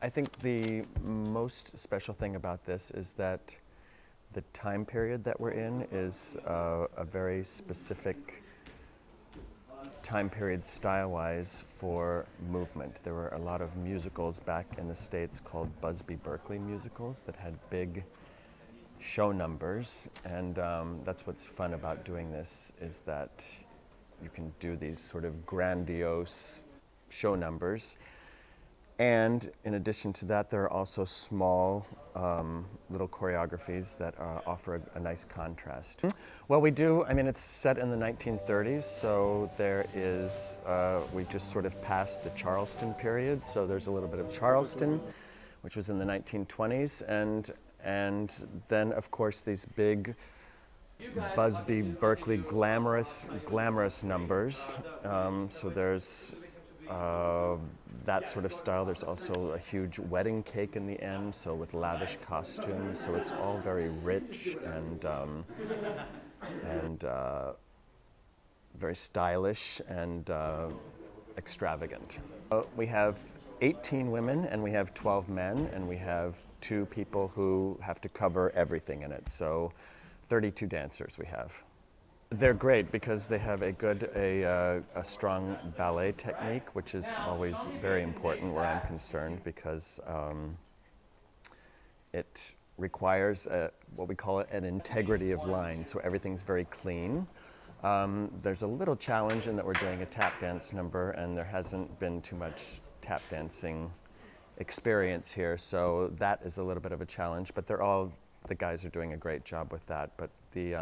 I think the most special thing about this is that the time period that we're in is a very specific time period style-wise for movement. There were a lot of musicals back in the States called Busby Berkeley musicals that had big show numbers, and that's what's fun about doing this, is that you can do these sort of grandiose show numbers. And in addition to that, there are also small little choreographies that offer a nice contrast. Well, we do, I mean, it's set in the 1930s, so there is, we just sort of passed the Charleston period, so there's a little bit of Charleston, which was in the 1920s, and then, of course, these big Busby Berkeley glamorous numbers. So there's that sort of style. There's also a huge wedding cake in the end, so with lavish costumes. So it's all very rich and very stylish and extravagant. We have 18 women and we have 12 men, and we have 2 people who have to cover everything in it. So 32 dancers we have. They're great because they have a strong ballet technique, which is always very important where I'm concerned, because it requires what we call an integrity of line, so everything's very clean. There's a little challenge in that we're doing a tap dance number, and there hasn't been too much tap dancing experience here, so that is a little bit of a challenge, but the guys are doing a great job with that. But the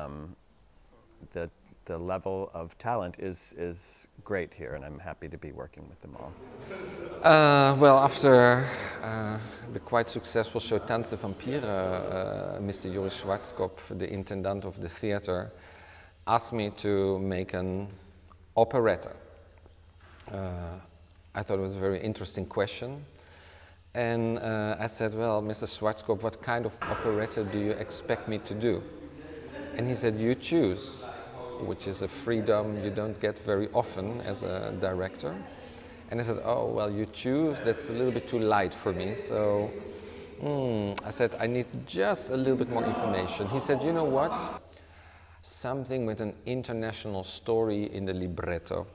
level of talent is great here, and I'm happy to be working with them all. Well, after the quite successful show Tanze Vampire, Mr. Joris Schwarzkopf, the intendant of the theater, asked me to make an operetta. I thought it was a very interesting question. And I said, well, Mr. Schwarzkopf, what kind of operetta do you expect me to do? And he said, you choose, which is a freedom you don't get very often as a director. And I said, oh, well, you choose, that's a little bit too light for me. So I said, I need just a little bit more information. He said, you know what? Something with an international story in the libretto.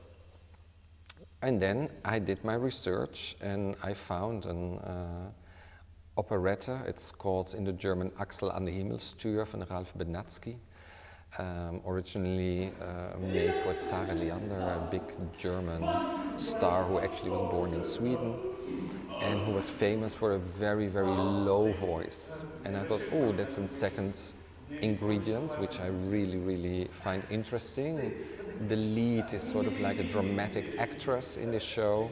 And then I did my research and I found an operetta. It's called in the German Axel an der Himmelstür von Ralph Benatzky. Originally made for Tsara Leander, a big German star who actually was born in Sweden and who was famous for a very, very low voice. And I thought, oh, that's a second ingredient, which I really, really find interesting. The lead is sort of like a dramatic actress in the show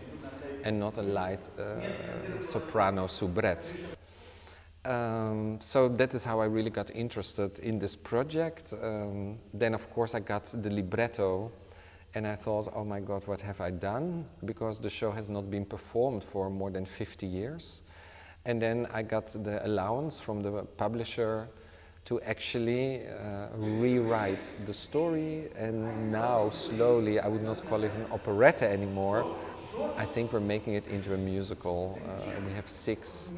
and not a light soprano soubrette. So that is how I really got interested in this project. Then of course I got the libretto and I thought, oh my God, what have I done? Because the show has not been performed for more than 50 years. And then I got the allowance from the publisher to actually rewrite the story, and now slowly, I would not call it an operetta anymore. I think we're making it into a musical. We have 6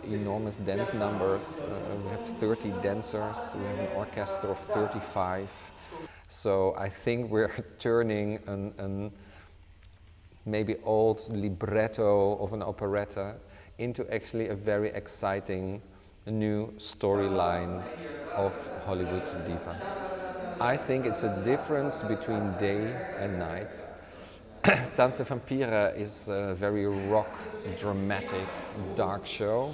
enormous dance numbers. We have 30 dancers. We have an orchestra of 35. So I think we're turning an maybe old libretto of an operetta into actually a very exciting new storyline of Hollywood diva. I think it's a difference between day and night. Tanze Vampire is a very rock, dramatic, dark show.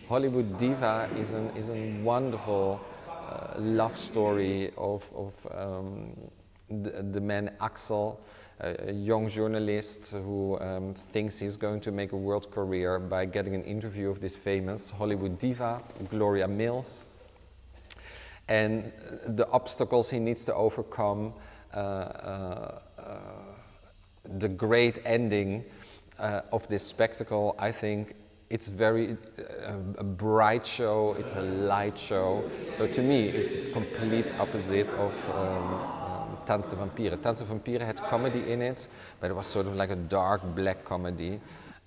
Hollywood Diva is a wonderful love story of the man Axel, a young journalist who thinks he's going to make a world career by getting an interview of this famous Hollywood diva, Gloria Mills, and the obstacles he needs to overcome, the great ending of this spectacle. I think it's very a bright show, it's a light show. So to me, it's the complete opposite of Tanze Vampire. Tanze Vampire had comedy in it, but it was sort of like a dark black comedy.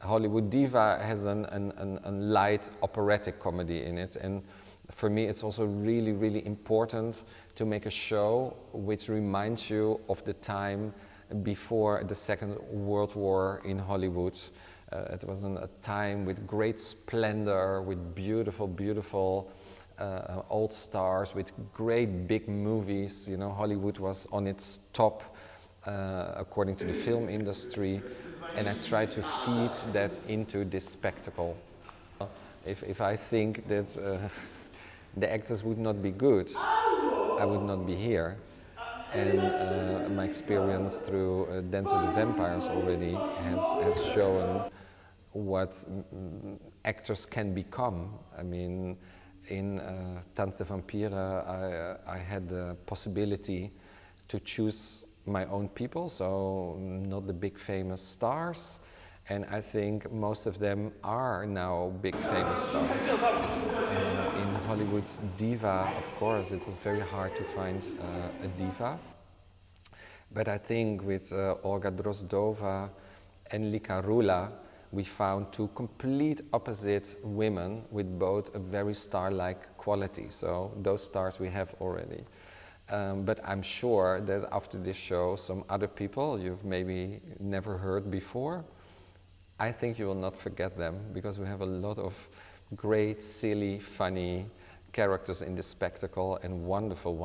Hollywood Diva has a light operatic comedy in it, and for me it's also really, really important to make a show which reminds you of the time before the Second World War in Hollywood. It was a time with great splendor, with beautiful, beautiful old stars, with great big movies. You know, Hollywood was on its top according to the film industry, and I try to feed that into this spectacle. If I think that the actors would not be good, I would not be here. And my experience through Dance of the Vampires already has shown what actors can become. I mean, in Tanz der Vampire, I had the possibility to choose my own people, so not the big famous stars. And I think most of them are now big famous stars. In Hollywood Diva, of course, it was very hard to find a diva. But I think with Olga Drozdova and Lika Rula, we found two complete opposite women with both a very star-like quality. So those stars we have already. But I'm sure that after this show, some other people you've maybe never heard before, I think you will not forget them, because we have a lot of great, silly, funny characters in this spectacle, and wonderful, wonderful